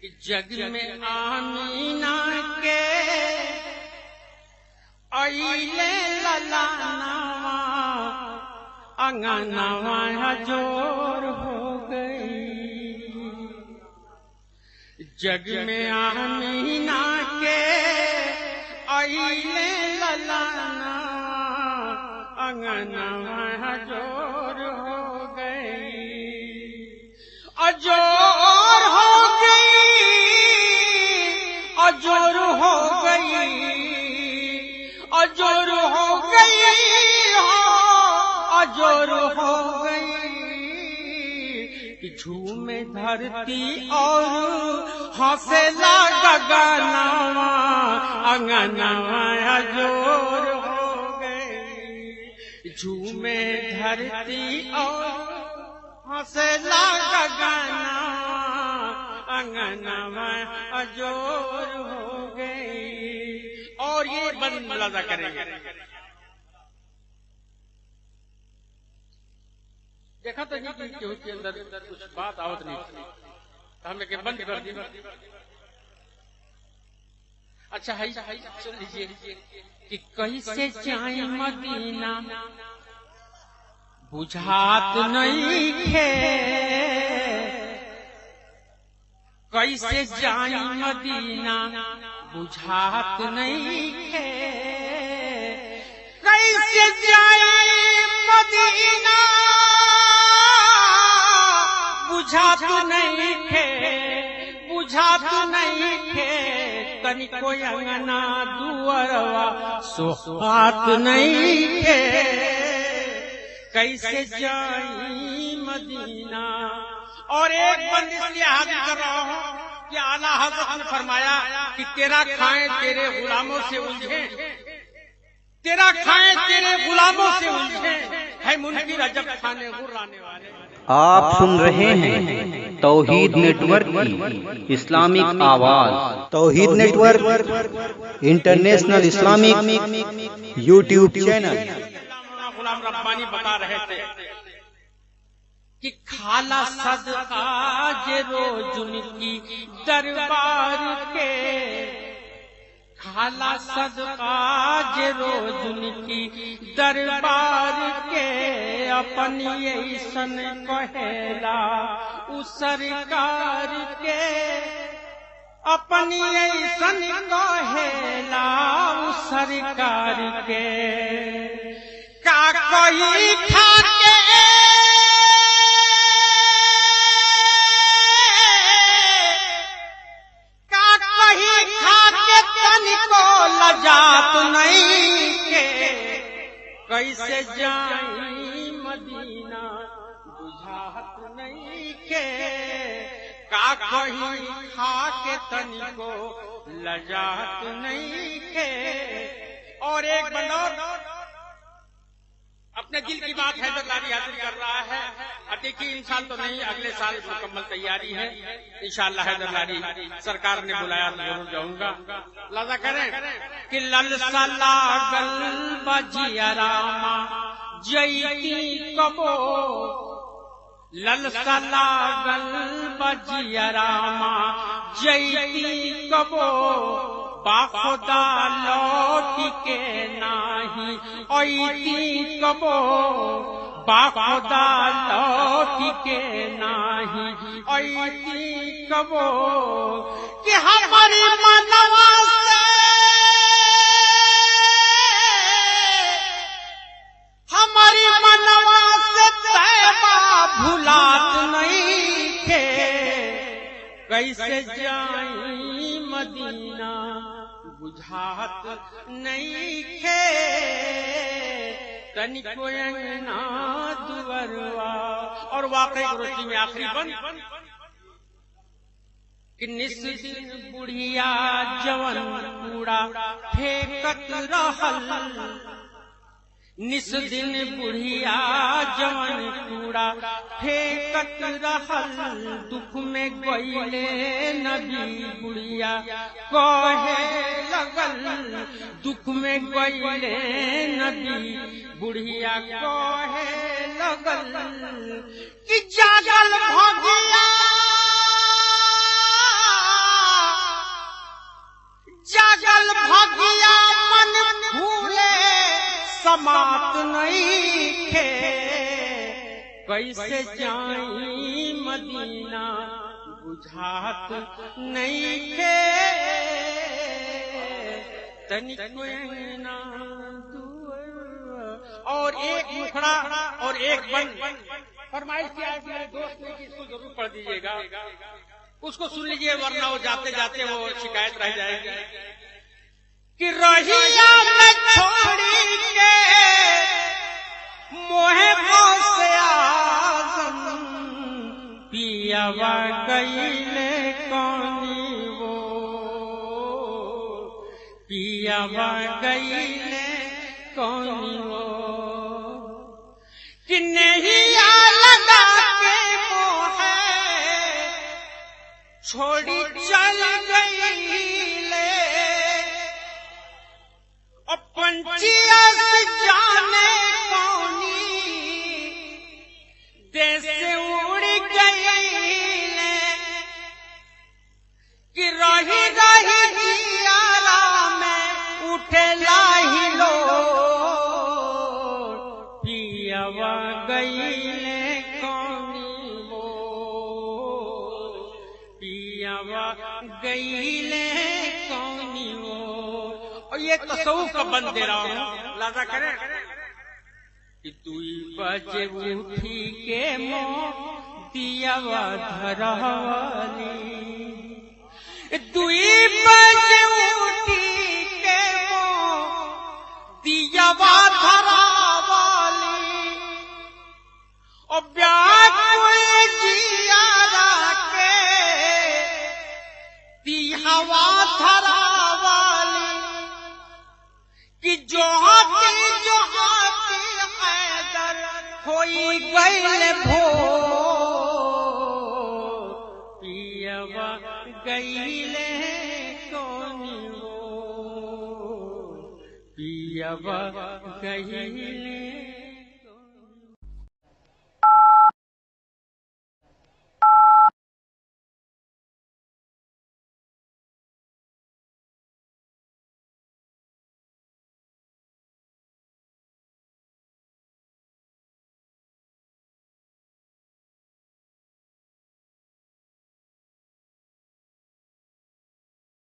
जग में आमीना के आइले ललानावा अंगनावा हजोर हो गई। जग में आमीना के आइले ललानावा अंगनावा हजोर हो गई। अजोर हो अजोर हो गई, अजोर हो गई, अजोर हो गई। झूमे धरती और हौसला गगनवा अंगनवा अजोर हो गई। झूमे धरती और हौसला गगनवा अंगनवा अजोर हो गई। और ये बंद मुलाजा करेंगे। देखा तो नहीं कि केहू के अंदर कुछ बात आवत नहीं, हमें के बंद कर दी। अच्छा है सुन लीजिए कि कैसे जाए मदीना बुझात नहीं खे। कैसे जाई मदीना बुझात नहीं खे। कैसे जाई मदीना बुझात नहीं खे, बुझात नहीं खे। तनिको अंगना दुअरवा सोहात नहीं खे। कैसे जाई मदीना। और एक बंद इसलिए हाजिर कर रहा हूँ कि आला हज़रत ने फरमाया कि तेरा खाएं तेरे गुलामों से उलझे, तेरा खाएं तेरे गुलामों से उलझे है मुनकिर अजब खाने गुर्राने वाले। आप सुन रहे हैं तौहीद नेटवर्क की इस्लामिक आवाज। Tauheed network international Islamic YouTube channel. Ghulam Rabbani बता रहे थे कि खाला सदका जे रोज उनकी दरबार के, खाला सदका जे रोज उनकी दरबार के। अपनी ऐसन कहेला उ सरकार के, अपनी ऐसन कहेला उ सरकार के। का कही खाके लजात नहीं के। कैसे जाई मदीना बुझात नहीं के। का कहीं खा के तनिको लजात नहीं के। और एक बंदौर अपने दिल की बात हैदरलारी हाजिर कर रहा है। देखिए इन साल तो नहीं, अगले साल मुकम्मल तैयारी है इंशाअल्लाह। हैदरलारी सरकार ने बुलाया तो जरूर जाऊंगा। लाजा करें कि ललसा लागल बजिया रामा जयती कबो। ललसा लागल बजिया रामा जयती कबो। बाखुदा लौट के नाही ऐती कबो। बाखुदा लौट के नाही ऐती कबो। कि हमारी मनवा से हमारी मनवा से तैबा भुलात नहीं थे। कैसे जाई मदीना बुझात नहीं खे। तनिको अंगना दुअरवा। और वाकई रोटी में आखिरी बंद कि निस दिन बुढ़िया जवन कूड़ा फेंकत रहल। निस दिन बुढ़िया जवन कूड़ा फेंकत रहल। दुख में गईले नबी बुढ़िया कहे लगल। दुख में गईले नबी बुढ़िया कहे लगल कि जागल भगिया कैसे जाई मदीना बुझात नहीं खे तनिको ना और एक मुखड़ा और एक बन फरमाइश किया है मेरे दोस्त ने कि इसको जरूर पढ़ दीजिएगा, उसको सुन लीजिए वरना वो जाते जाते वो शिकायत रह जाएगी कि रहिया में छोड़ी के मोहे से आजम पियावा गईले कौनी वो पियावा गईले कौनी वो कि नहीं लगा के मोहे छोड़ी चल गईले और पंछिया से जाने कौनी देश से उड़ गईले कि रही रही जियारा में उठे लाही लो पियावा गईले कौनी वो पियावा गईले कौनी वो। और ये तसव्वुफ का बंद दे रहा हूँ, लाजा करें कि 2 बजे उठी के मो दियावा धरावाली 2 बजे उठी के मो दियावा धरावाली और व्याकुल जियारा के दियावा धरावाली कि जो हाथी हैदर होई गईल भो पियावा गईले कौनी वो पियावा गईले